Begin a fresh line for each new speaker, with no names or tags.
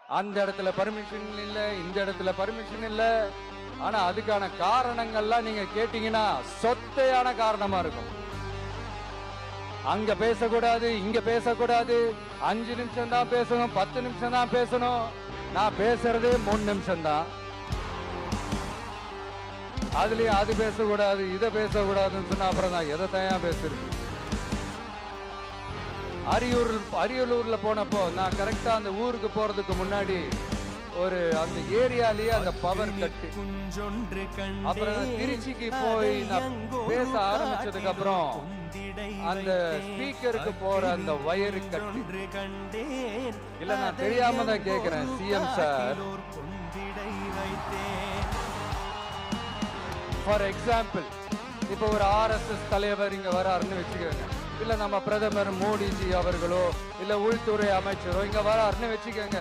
அந்த இடத்துல பர்மிஷன் இல்ல, இந்த இடத்துல பர்மிஷன் இல்ல. ஆனா அதுக்கான காரணங்கள்லாம் நீங்க கேட்டீங்கன்னா சொத்தையான காரணமா இருக்கும். அங்க பேசக்கூடாது, இங்க பேசக்கூடாது, 5 நிமிஷம் தான் பேசணும், 10 நிமிஷம் தான் பேசணும். நான் பேசுறதே 3 நிமிஷம் தான். அதுலயும் அது பேசக்கூடாது, இதை பேசக்கூடாதுன்னு சொன்னா அப்புறம் நான் எதை தயார் பேசுறது? அரியலூர்ல போனப்போ நான் கரெக்டா அந்த ஊருக்கு போறதுக்கு முன்னாடி ஒரு அந்த ஏரியாலேயே அந்த பவர் கட்டு. அப்புறம் திருச்சிக்கு போய் நான் பேச ஆரம்பிச்சதுக்கு அப்புறம் அந்த ஸ்பீக்கருக்கு போற அந்த வயரு கட்டு. இல்ல நான் தெரியாம தான் கேக்குறேன் சிஎம் சார். ஃபார் எக்ஸாம்பிள், இப்ப ஒரு ஆர்எஸ்எஸ் தலைவர் இங்க வராருன்னு வச்சுக்கோங்க, இல்ல நம்ம பிரதமர் மோடிஜி அவர்களோ இல்ல உள்துறை அமைச்சரோ இங்க வராருன்னு வச்சுக்கோங்க.